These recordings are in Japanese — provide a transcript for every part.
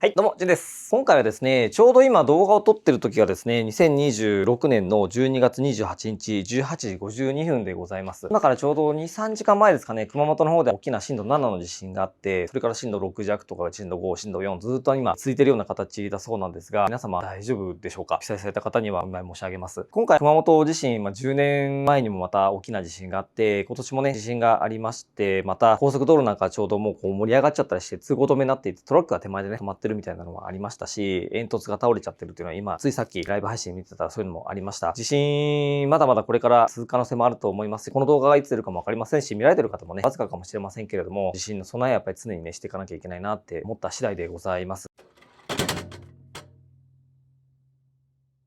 はい、どうも、じゅんです。今回はですね、ちょうど今動画を撮ってる時がですね、2026年の12月28日18時52分でございます。今からちょうど2、3時間前ですかね、熊本の方で大きな震度7の地震があって、それから震度6弱とか震度5、震度4、ずっと今続いてるような形だそうなんですが、皆様大丈夫でしょうか？被災された方にはお見舞い申し上げます。今回熊本地震、10年前にもまた大きな地震があって、今年もね、地震がありまして、また高速道路なんかちょうどもうこう盛り上がっちゃったりして通行止めになっていて、トラックが手前でね、止まってるみたいなのがありましたし、煙突が倒れちゃってるっていうのは今、ついさっきライブ配信見てたらそういうのもありました。地震、まだまだこれから続く可能性もあると思いますし、この動画がいつ出るかもわかりませんし、見られてる方もね、わずかかもしれませんけれども、地震の備えはやっぱり常にね、していかなきゃいけないなって思った次第でございます。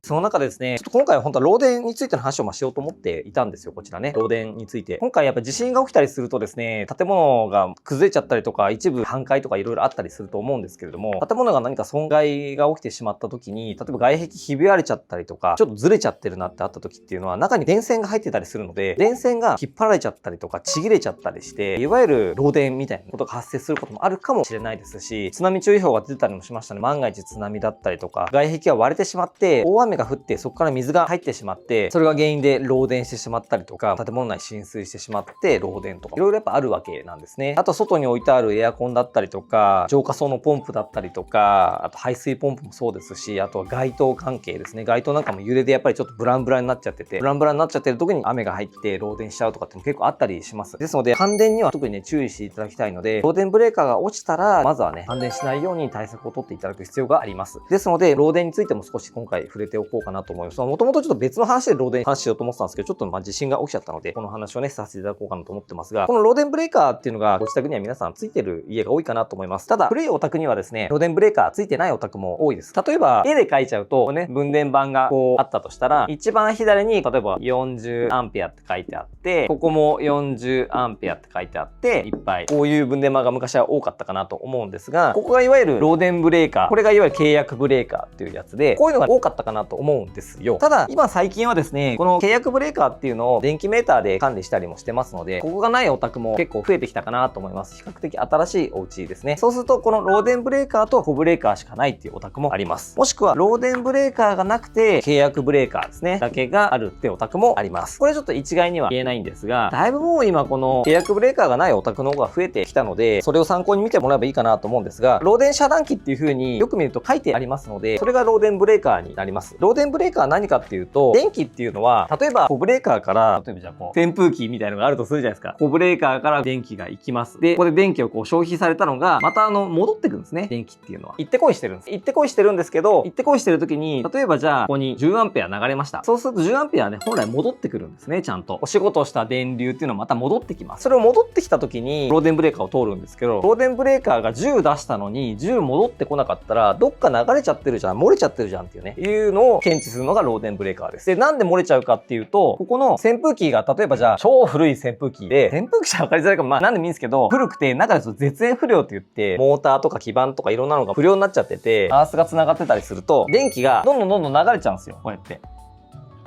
その中でですね、ちょっと今回は本当は漏電についての話をしようと思っていたんですよ、こちらね。漏電について。今回やっぱ地震が起きたりするとですね、建物が崩れちゃったりとか、一部半壊とかいろいろあったりすると思うんですけれども、建物が何か損害が起きてしまった時に、例えば外壁ひび割れちゃったりとか、ちょっとずれちゃってるなってあった時っていうのは、中に電線が入ってたりするので、電線が引っ張られちゃったりとか、ちぎれちゃったりして、いわゆる漏電みたいなことが発生することもあるかもしれないですし、津波注意報が出てたりもしましたね。万が一津波だったりとか、外壁が割れてしまって、大雨が降って、そこから水が入ってしまって、それが原因で漏電してしまったりとか、建物内浸水してしまって漏電とか、いろいろやっぱあるわけなんですね。あと外に置いてあるエアコンだったりとか、浄化槽のポンプだったりとか、あと排水ポンプもそうですし、あとは街灯関係ですね。街灯なんかも揺れでやっぱりちょっとブランブランになっちゃってて、ブランブランになっちゃってる時に雨が入って漏電しちゃうとかっても結構あったりします。ですので、感電には特にね、注意していただきたいので、漏電ブレーカーが落ちたら、まずはね、感電しないように対策を取っていただく必要があります。ですので、漏電についても少し今回触れておこうかなと思います。もともとちょっと別の話で漏電話しようと思ってたんですけど、ちょっと地震が起きちゃったので、この話をね、させていただこうかなと思ってますが、この漏電ブレーカーっていうのがご自宅には皆さんついてる家が多いかなと思います。ただ、古いお宅にはですね、漏電ブレーカーついてないお宅も多いです。例えば、絵で書いちゃうと、ね、分電盤がこうあったとしたら、一番左に、例えば40アンペアって書いてあって、ここも40アンペアって書いてあって、いっぱい、こういう分電盤が昔は多かったかなと思うんですが、ここがいわゆる漏電ブレーカー、これがいわゆる契約ブレーカーっていうやつで、こういうのが多かったかなと思うんですよ。ただ、今最近はですね、この契約ブレーカーっていうのを電気メーターで管理したりもしてますので、ここがないお宅も結構増えてきたかなと思います。比較的新しいお家ですね。そうすると、この漏電ブレーカーとコブレーカーしかないっていうお宅もあります。もしくは、漏電ブレーカーがなくて、契約ブレーカーですね、だけがあるってお宅もあります。これちょっと一概には言えないんですが、だいぶもう今この契約ブレーカーがないお宅の方が増えてきたので、それを参考に見てもらえばいいかなと思うんですが、漏電遮断機っていう風によく見ると書いてありますので、それが漏電ブレーカーになります。漏電ブレーカーは何かっていうと、電気っていうのは、例えばコブレーカーから、例えばじゃあこう、扇風機みたいなのがあるとするじゃないですか。コブレーカーから電気が行きます。で、ここで電気をこう消費されたのが、また戻ってくるんですね。電気っていうのは。行ってこいしてるんです。行ってこいしてるんですけど、行ってこいしてる時に、例えばじゃあ、ここに10アンペア流れました。そうすると10アンペアね、本来戻ってくるんですね、ちゃんと。お仕事をした電流っていうのはまた戻ってきます。それを戻ってきた時に、漏電ブレーカーを通るんですけど、漏電ブレーカーが10出したのに、10戻ってこなかったら、どっか流れちゃってるじゃん、漏れちゃってるじゃんっていうね、いうのを検知するのが漏電ブレーカーです。で、なんで漏れちゃうかっていうと、ここの扇風機が、例えばじゃあ、超古い扇風機で、扇風機じゃ分かりづらいかも、なんでもいいんですけど、古くて、中ですと絶縁不良って言って、モーターとか基板とかいろんなのが不良になっちゃってて、アースが繋がってたりすると、電気がどんどん流れちゃうんですよ、こうやって。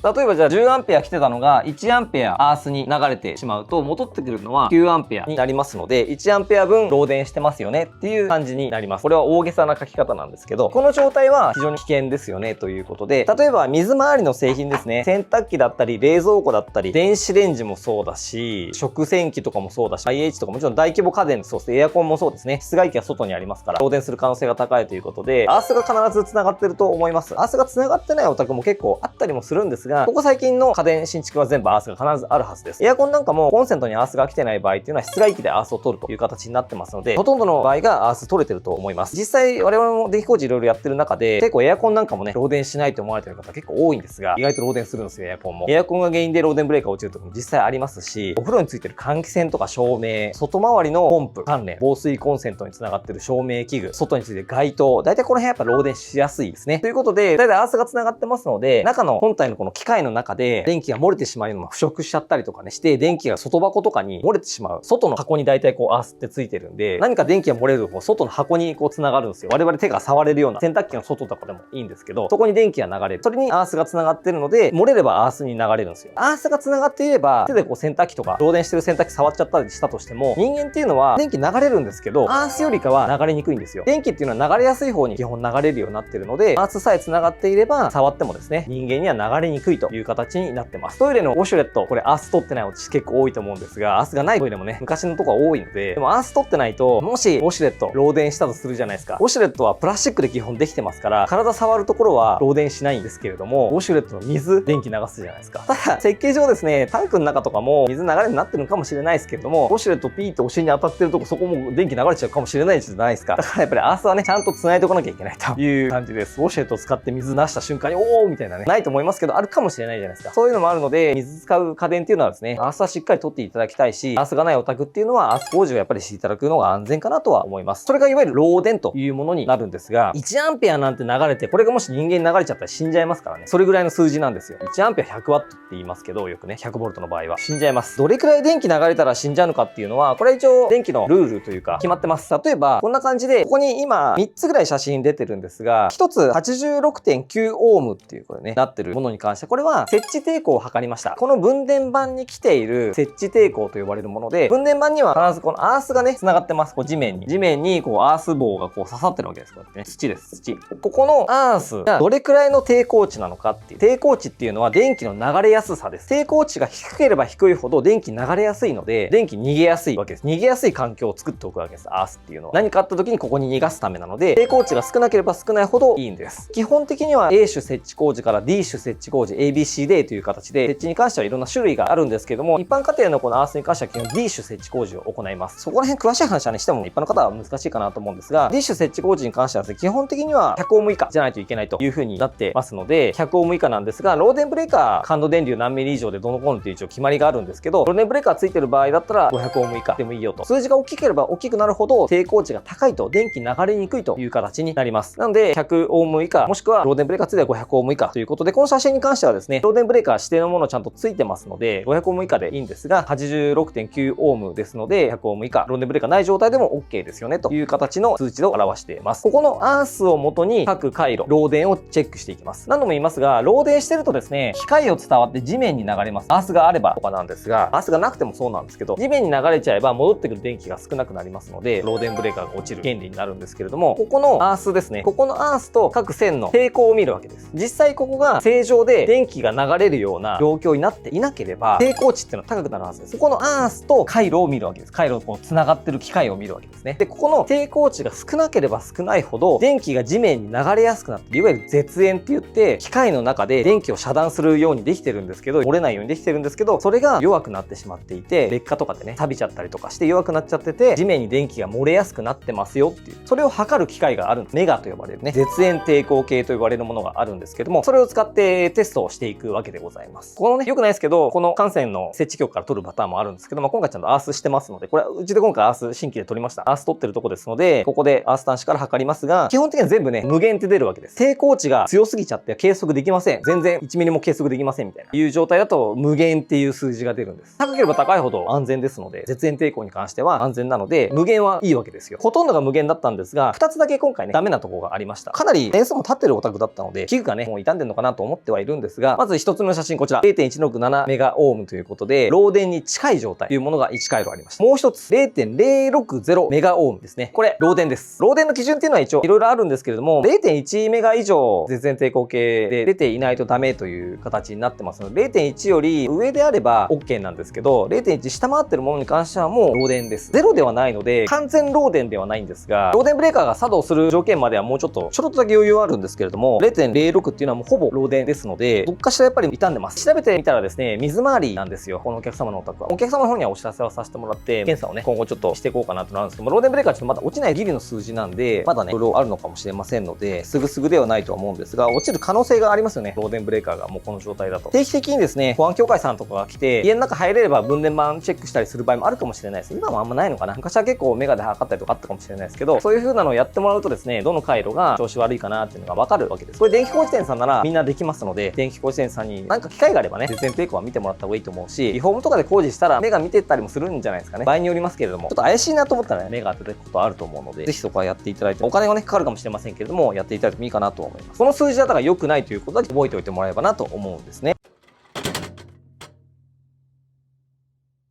例えばじゃあ10アンペア来てたのが1アンペアアースに流れてしまうと戻ってくるのは9アンペアになりますので1アンペア分漏電してますよねっていう感じになります。これは大げさな書き方なんですけど、この状態は非常に危険ですよねということで、例えば水回りの製品ですね。洗濯機だったり冷蔵庫だったり電子レンジもそうだし、食洗機とかもそうだし、IH とかもちろん大規模家電そうです。エアコンもそうですね。室外機が外にありますから漏電する可能性が高いということで、アースが必ず繋がってると思います。アースが繋がってないお宅も結構あったりもするんですが、ここ最近の家電新築は全部アースが必ずあるはずです。エアコンなんかもコンセントにアースが来てない場合っていうのは室外機でアースを取るという形になってますので、ほとんどの場合がアース取れてると思います。実際我々も電気工事いろいろやってる中で、結構エアコンなんかもね、漏電しないと思われてる方結構多いんですが、意外と漏電するんですよ、エアコンも。エアコンが原因で漏電ブレーカー落ちるときも実際ありますし、お風呂についてる換気扇とか照明、外回りのポンプ関連、防水コンセントにつながってる照明器具、外についてる街灯、大体この辺やっぱ漏電しやすいですね。ということで、大体アースがつながってますので、中の本体のこの機械の中で電気が漏れてしまうような腐食しちゃったりとかねして、電気が外箱とかに漏れてしまう。外の箱に大体アースってついてるんで、何か電気が漏れる外の箱に繋がるんですよ。我々手が触れるような洗濯機の外とかでもいいんですけど、そこに電気が流れる。それにアースが繋がってるので、漏れればアースに流れるんですよ。アースが繋がっていれば、手で洗濯機とか、漏電してる洗濯機触っちゃったりしたとしても、人間っていうのは電気流れるんですけど、アースよりかは流れにくいんですよ。電気っていうのは流れやすい方に基本流れるようになってるので、アースさえ繋がっていれば、触ってもですね、人間には流れにくいという形になってます。トイレのウォシュレット、これアース取ってないお家結構多いと思うんですが、アースがないトイレもね、昔のとこは多いので、でもアース取ってないと、もしウォシュレット漏電したとするじゃないですか。ウォシュレットはプラスチックで基本できてますから、体触るところは漏電しないんですけれども、ウォシュレットの水、電気流すじゃないですか。ただ、設計上ですね、タンクの中とかも水流れになってるのかもしれないですけれども、ウォシュレットピーってお尻に当たってるとこ、そこも電気流れちゃうかもしれないじゃないですか。だからやっぱりアースはね、ちゃんと繋いでおかなきゃいけないという感じです。ウォシュレットを使って水出した瞬間に、おーみたいなね、ないと思いますけど、あるかもしれないじゃないですか。そういうのもあるので、水使う家電っていうのはですね、アースはしっかり取っていただきたいし、アースがないお宅っていうのは、アース工事をやっぱりしていただくのが安全かなとは思います。それがいわゆる漏電というものになるんですが、1アンペアなんて流れて、これがもし人間に流れちゃったら死んじゃいますからね。それぐらいの数字なんですよ。1アンペア100ワットって言いますけど、よくね、100ボルトの場合は死んじゃいます。どれくらい電気流れたら死んじゃうのかっていうのは、これは一応電気のルールというか決まってます。例えば、こんな感じで、ここに今3つぐらい写真出てるんですが、1つ 86.9 オームっていうこれね、なってるものに関して、これは設置抵抗を測りました。この分電盤に来ている設置抵抗と呼ばれるもので、分電盤には必ずこのアースがね、繋がってます。地面に。地面にアース棒が刺さってるわけです。こうやってね。土です。土。ここのアースがどれくらいの抵抗値なのかっていう。抵抗値っていうのは電気の流れやすさです。抵抗値が低ければ低いほど電気流れやすいので、電気逃げやすいわけです。逃げやすい環境を作っておくわけです。アースっていうのは。何かあった時にここに逃がすためなので、抵抗値が少なければ少ないほどいいんです。基本的には A 種設置工事から D 種設置工事、ABCD という形で、設置に関してはいろんな種類があるんですけども、一般家庭のこのアースに関しては基本 D 種設置工事を行います。そこら辺詳しい話はね、しても一般の方は難しいかなと思うんですが、D 種設置工事に関してはですね、基本的には100オーム以下じゃないといけないという風になってますので、100オーム以下なんですが、漏電ブレーカー、感度電流何ミリ以上でどのこうのっていう一応決まりがあるんですけど、漏電ブレーカーついてる場合だったら500オーム以下でもいいよと。数字が大きければ大きくなるほど抵抗値が高いと電気流れにくいという形になります。なので、100オーム以下、もしくは漏電ブレーカーついて500オーム以下ということで、この写真に関してはですね、漏電ブレーカー指定のものちゃんとついてますので、500オーム以下でいいんですが、86.9 オームですので、100オーム以下、漏電ブレーカーない状態でも OK ですよねという形の数値を表しています。ここのアースを元に各回路、漏電をチェックしていきます。何度も言いますが、漏電してるとですね、機械を伝わって地面に流れます。アースがあればとかなんですが、アースがなくてもそうなんですけど、地面に流れちゃえば戻ってくる電気が少なくなりますので、漏電ブレーカーが落ちる原理になるんですけれども、ここのアースですね、ここのアースと各線の抵抗を見るわけです。実際ここが正常で電気が流れるような状況になっていなければ、抵抗値っていうのは高くなるはずです。ここのアースと回路を見るわけです。回路と繋がってる機械を見るわけですね。で、ここの抵抗値が少なければ少ないほど、電気が地面に流れやすくなって、いわゆる絶縁って言って、機械の中で電気を遮断するようにできてるんですけど、漏れないようにできてるんですけど、それが弱くなってしまっていて、劣化とかでね、錆びちゃったりとかして弱くなっちゃってて、地面に電気が漏れやすくなってますよっていう、それを測る機械があるんです。メガと呼ばれるね、絶縁抵抗計と呼ばれるものがあるんですけども、それを使ってテストをしていくわけでございます。このね、良くないですけど、この幹線の設置局から取るパターンもあるんですけども、今回ちゃんとアースしてますので、これはうちで今回アース新規で取りました。アース取ってるとこですので、ここでアース端子から測りますが、基本的には全部ね、無限って出るわけです。抵抗値が強すぎちゃって計測できません。全然1ミリも計測できませんみたいないう状態だと無限っていう数字が出るんです。高ければ高いほど安全ですので、絶縁抵抗に関しては安全なので、無限はいいわけですよ。ほとんどが無限だったんですが、2つだけ今回ね、ダメなところがありました。かなり年数も経ってるお宅だったので、器具がね、もう傷んでるのかなと思ってはいるんですが、まず1つ目の写真こちら、0.167 メガオームということで、漏電に近い状態というものが1回路ありました。もう1つ、0.060 メガオームですね。これ、漏電です。漏電の基準っていうのは一応いろいろあるんですけれども、0.1 メガ以上絶縁抵抗系で出ていないとダメという形になってますので、0.1 より上であれば OK なんですけど、0.1 下回ってるものに関してはもう漏電です。ゼロではないので、完全漏電ではないんですが、漏電ブレーカーが作動する条件まではもうちょっとだけ余裕はあるんですけれども、0.06 っていうのはもうほぼ漏電ですので、どっかしらやっぱり傷んでます。調べてみたらですね、水回りなんですよ。このお客様のお宅は。お客様の方にはお知らせをさせてもらって、検査をね、今後ちょっとしていこうかなとなるんですけども、漏電ブレーカーはちょっとまだ落ちないギリの数字なんで、まだね、いろいろあるのかもしれませんので、すぐではないとは思うんですが、落ちる可能性がありますよね。漏電ブレーカーがもうこの状態だと。定期的にですね、保安協会さんとかが来て、家の中入れれば分電盤チェックしたりする場合もあるかもしれないです。今はあんまないのかな。昔は結構メガで測ったりとかあったかもしれないですけど、そういう風なのをやってもらうとですね、どの回路が調子悪いかなっていうのがわかるわけです。これ電気工事店さんならみんなできますので、電電気工事店さんになんか機会があればね、節電抵抗は見てもらった方がいいと思うし、リフォームとかで工事したら目が見てったりもするんじゃないですかね。場合によりますけれども、ちょっと怪しいなと思ったらね、目が当たることあると思うので、ぜひそこはやっていただいて、お金はね、かかるかもしれませんけれども、やっていただいてもいいかなと思います。この数字だったら良くないということだけ覚えておいてもらえればなと思うんですね。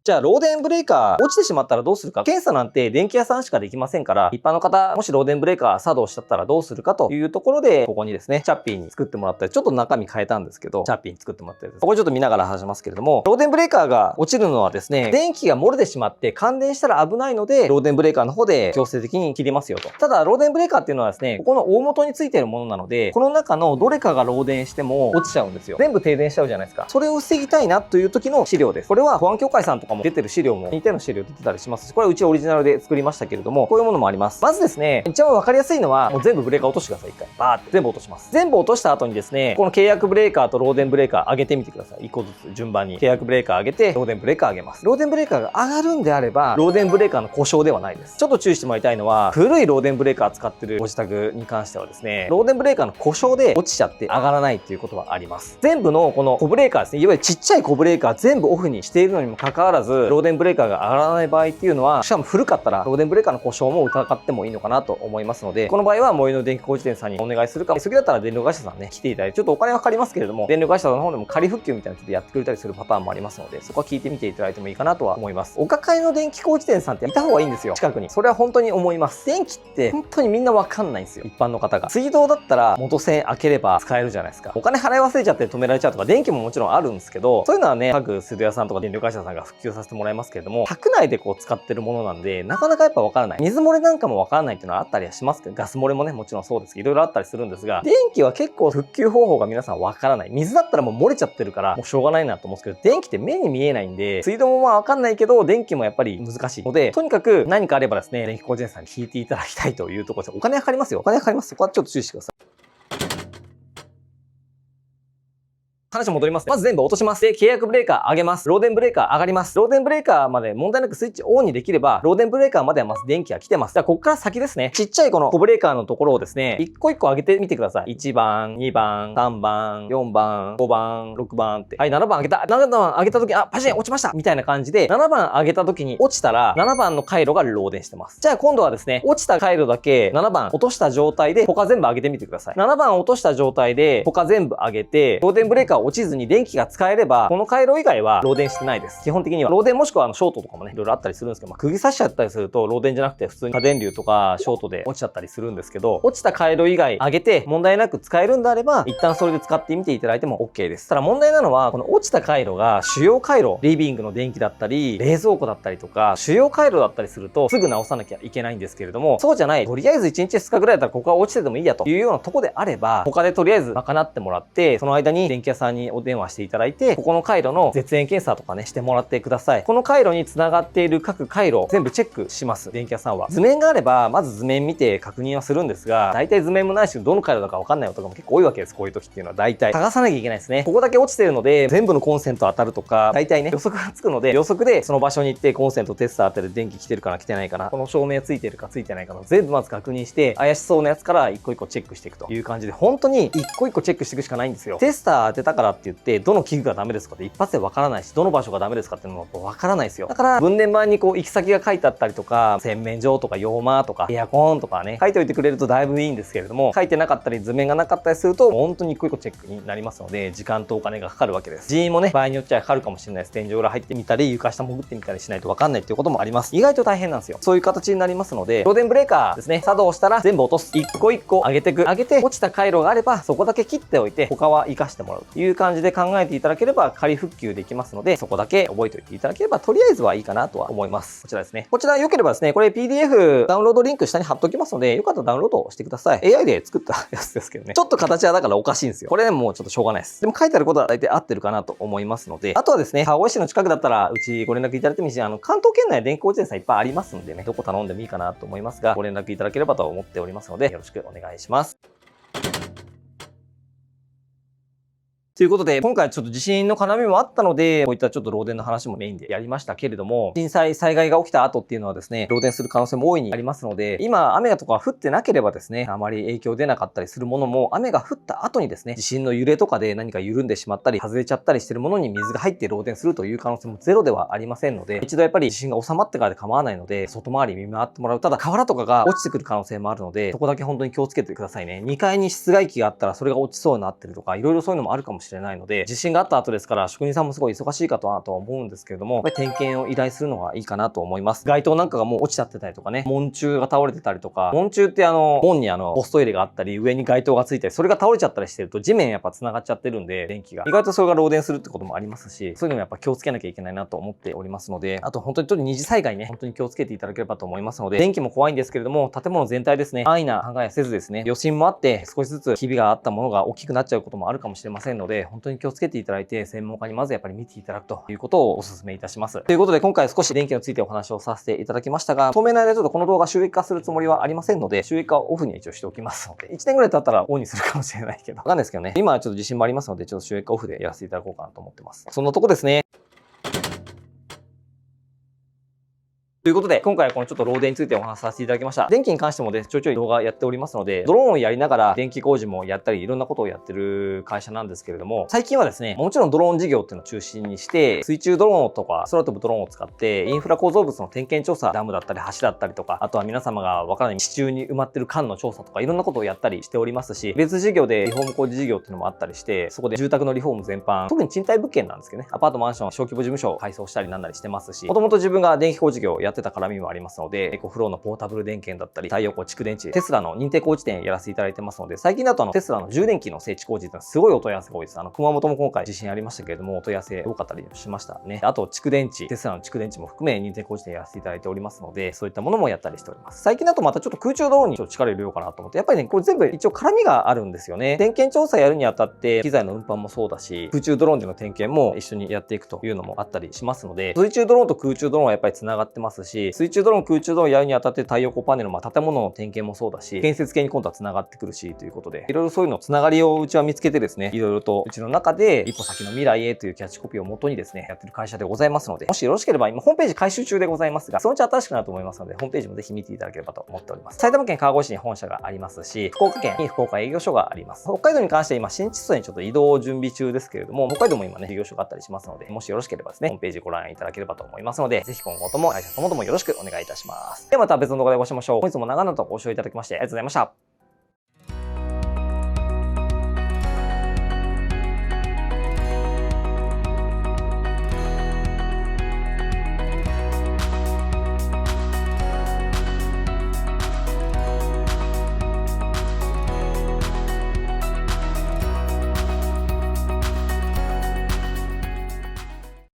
じゃあ、漏電ブレーカー落ちてしまったらどうするか。検査なんて電気屋さんしかできませんから、一般の方、もし漏電ブレーカー作動しちゃったらどうするかというところで、ここにですね、チャッピーに作ってもらったり、ちょっと中身変えたんですけど、チャッピーに作ってもらったりです。ここちょっと見ながら話しますけれども、漏電ブレーカーが落ちるのはですね、電気が漏れてしまって感電したら危ないので、漏電ブレーカーの方で強制的に切りますよと。ただ、漏電ブレーカーっていうのはですね、ここの大元についているものなので、この中のどれかが漏電しても落ちちゃうんですよ。全部停電しちゃうじゃないですか。それを防ぎたいなという時の資料です。これは保安協会さんとかも出てる資料も似たような資料出てたりしますし、これはうちオリジナルで作りましたけれども、こういうものもあります。まずですね、一番わかりやすいのは、もう全部ブレーカー落としてください。一回。バーって全部落とします。全部落とした後にですね、この契約ブレーカーと漏電ブレーカー上げてみてください。一個ずつ順番に。契約ブレーカー上げて、漏電ブレーカー上げます。漏電ブレーカーが上がるんであれば、漏電ブレーカーの故障ではないです。ちょっと注意してもらいたいのは、古い漏電ブレーカー使ってるご自宅に関してはですね、漏電ブレーカーの故障で落ちちゃって上がらないっていうことはあります。全部のこの小ブレーカーですね、いわゆるちっちゃい小ブレーカー全部オフにしているのにもかかわらず、漏電ブレーカーが上がらない場合っていうのは、しかも古かったら、漏電ブレーカーの故障も疑ってもいいのかなと思いますので、この場合は最寄りの電気工事店さんにお願いするか、急ぎだったら電力会社さんね、来ていただいて、ちょっとお金はかかりますけれども、電力会社さんの方でも仮復旧みたいなのちょっとやってくれたりするパターンもありますので、そこは聞いてみていただいてもいいかなとは思います。お抱えの電気工事店さんっていた方がいいんですよ。近くに。それは本当に思います。電気って本当にみんなわかんないんですよ。一般の方が。水道だったら元栓開ければ使えるじゃないですか。お金払い忘れちゃって止められちゃうとか、電気ももちろんあるんですけど、そういうのはね、各水道屋さんとか電力会社さんが復旧させてもらいますけれども、宅内でこう使ってるものなんで、なかなかやっぱわからない。水漏れなんかもわからないっていうのはあったりはしますけど、ガス漏れもね、もちろんそうですけど、いろいろあったりするんですが、電気は結構復旧方法が皆さんわからない。水だったらもう漏れちゃってるから、もうしょうがないなと思うんですけど、電気って目に見えないんで、水道もまあわかんないけど、電気もやっぱり難しいので、とにかく何かあればですね、電気工事店さんに聞いていただきたいというところです。お金かかりますよ。お金かかります。そこはちょっと注意してください。話戻りますね。まず全部落とします。で、契約ブレーカー上げます。漏電ブレーカー上がります。漏電ブレーカーまで問題なくスイッチオンにできれば、漏電ブレーカーまではまず電気が来てます。じゃあ、ここから先ですね。ちっちゃいこの小ブレーカーのところをですね、一個一個上げてみてください。1番、2番、3番、4番、5番、6番って。はい、7番上げた。7番上げた時、あ、パシン落ちましたみたいな感じで、7番上げた時に落ちたら、7番の回路が漏電してます。じゃあ、今度はですね、落ちた回路だけ7番落とした状態で、他全部上げてみてください。7番落とした状態で、他全部上げて、漏電ブレーカー落ちずに電気が使えれば、この回路以外は漏電してないです。基本的には。漏電もしくはショートとかもね、いろいろあったりするんですけど、釘刺しちゃったりすると、漏電じゃなくて普通に過電流とかショートで落ちちゃったりするんですけど、落ちた回路以外上げて問題なく使えるんであれば、一旦それで使ってみていただいても OK です。ただ問題なのは、この落ちた回路が主要回路、リビングの電気だったり、冷蔵庫だったりとか、主要回路だったりすると、すぐ直さなきゃいけないんですけれども、そうじゃない、とりあえず1日2日ぐらいだったらここは落ちててもいいやというようなとこであれば、他でとりあえず賄ってもらって、その間に電気屋さんにお電話していただいて、ここの回路の絶縁検査とかね、してもらってください。この回路に繋がっている各回路、全部チェックします。電気屋さんは。図面があれば、まず図面見て確認はするんですが、大体図面もないし、どの回路だかわかんないことが結構多いわけです。こういう時っていうのは大体。探さなきゃいけないですね。ここだけ落ちてるので、全部のコンセント当たるとか、大体ね、予測がつくので、予測でその場所に行ってコンセントテスター当てる電気来てるかな来てないかな、この照明ついてるかついてないかの全部まず確認して、怪しそうなやつから一個一個チェックしていくという感じで、本当に一個一個チェックしていくしかないんですよ。テスター当てたからって言って、どの器具がダメですかって一発でわからないし、どの場所がダメですかっていうのもわからないですよ。だから、分電盤にこう行き先が書いてあったりとか、洗面所とか洋間とかエアコンとかね、書いておいてくれるとだいぶいいんですけれども、書いてなかったり図面がなかったりすると、本当に一個一個チェックになりますので、時間とお金がかかるわけです。人員もね、場合によっちゃかかるかもしれないです。天井裏入ってみたり、床下潜ってみたりしないとわかんないっていうこともあります。意外と大変なんですよ。そういう形になりますので、漏電ブレーカーですね、作動したら全部落とす。一個一個上げていく。上げて落ちた回路があれば、そこだけ切っておいて、他は活かしてもらうという感じで考えていただければ、仮復旧できますので、そこだけ覚えておいていただければ、とりあえずはいいかなとは思います。こちらですね。こちら良ければですね、これ PDF ダウンロードリンク下に貼っときますので、よかったらダウンロードしてください。AI で作ったやつですけどね。ちょっと形はだからおかしいんですよ。これもうちょっとしょうがないです。でも書いてあることは大体合ってるかなと思いますので、あとはですね、川越市の近くだったら、うちご連絡いただいてもいいし、関東圏内電気工事店さんいっぱいありますんでね、どこ頼んでもいいかなと思いますが、ご連絡いただければと思っておりますので、よろしくお願いします。ということで、今回ちょっと地震の絡みもあったので、こういったちょっと漏電の話もメインでやりましたけれども、震災、災害が起きた後っていうのはですね、漏電する可能性も大いにありますので、今雨とか降ってなければですね、あまり影響出なかったりするものも、雨が降った後にですね、地震の揺れとかで何か緩んでしまったり、外れちゃったりしてるものに水が入って漏電するという可能性もゼロではありませんので、一度やっぱり地震が収まってからで構わないので、外回り見回ってもらう。ただ、瓦とかが落ちてくる可能性もあるので、そこだけ本当に気をつけてくださいね。2階に室外機があったらそれが落ちそうになってるとか、いろいろそういうのもあるかもしれないので、地震があった後ですから、職人さんもすごい忙しいかとは思うんですけれども、やっぱり点検を依頼するのがいいかなと思います。街灯なんかがもう落ちちゃってたりとかね、門柱が倒れてたりとか、門柱って門にポスト入れがあったり、上に街灯がついたり、それが倒れちゃったりしてると、地面やっぱ繋がっちゃってるんで、電気が。意外とそれが漏電するってこともありますし、そういうのもやっぱ気をつけなきゃいけないなと思っておりますので、あと本当にちょっと二次災害ね、本当に気をつけていただければと思いますので、電気も怖いんですけれども、建物全体ですね、安易な考えせずですね、余震もあって、少しずつひびがあったものが大きくなっちゃうこともあるかもしれませんので、本当に気をつけていただいて、専門家にまずやっぱり見ていただくということをお勧めいたします。ということで、今回少し電気についてお話をさせていただきましたが、当面の間ちょっとこの動画収益化するつもりはありませんので、収益化をオフには一応しておきますので、1年ぐらい経ったらオンにするかもしれないけど、わかんないですけどね、今はちょっと自信もありますので、ちょっと収益化オフでやらせていただこうかなと思ってます。そんなとこですね。ということで、今回はこのちょっと漏電についてお話しさせていただきました。電気に関してもね、ちょいちょい動画やっておりますので、ドローンをやりながら電気工事もやったり、いろんなことをやってる会社なんですけれども、最近はですね、もちろんドローン事業っていうのを中心にして、水中ドローンとか空飛ぶドローンを使って、インフラ構造物の点検調査、ダムだったり橋だったりとか、あとは皆様がわからない地中に埋まってる管の調査とか、いろんなことをやったりしておりますし、別事業でリフォーム工事事業っていうのもあったりして、そこで住宅のリフォーム全般、特に賃貸物件なんですけどね、アパート、マンション、小規模事務所を改装したりなんなりしてますし、もともと自分が電気工事業をやってた絡みもありますので、エコフローのポータブル電源だったり、太陽光蓄電池、テスラの認定工事店やらせていただいてますので、最近だとテスラの充電器の整地工事ってのはすごいお問い合わせが多いです。熊本も今回地震ありましたけれども、お問い合わせ多かったりしましたね。あと、蓄電池、テスラの蓄電池も含め認定工事店やらせていただいておりますので、そういったものもやったりしております。最近だとまたちょっと空中ドローンにちょっと力入れようかなと思って、やっぱりね、これ全部一応絡みがあるんですよね。点検調査やるにあたって、機材の運搬もそうだし、空中ドローンでの点検も一緒にやっていくというのもあったりしますので、水中ドローンと空中ドローンはやっぱり繋がってますし、水中ドローン、空中ドローンやるにあたって太陽光パネル、建物の点検もそうだし、建設系に今度は繋がってくるし、ということで、いろいろそういうの繋がりをうちは見つけてですね、いろいろとうちの中で一歩先の未来へというキャッチコピーを元にですね、やってる会社でございますので、もしよろしければ今ホームページ改修中でございますが、そのうち新しくなると思いますので、ホームページもぜひ見ていただければと思っております。埼玉県川越市に本社がありますし、福岡県に福岡営業所があります。北海道に関して今、新千歳にちょっと移動準備中ですけれども、北海道も今ね、営業所があったりしますので、もしよろしければですね、ホームページご覧いただければと思いますので、ぜひ今後とも会社ともどもよろしくお願いいたします。ではまた別の動画でお会いしましょう。本日も長々とご視聴いただきましてありがとうございました。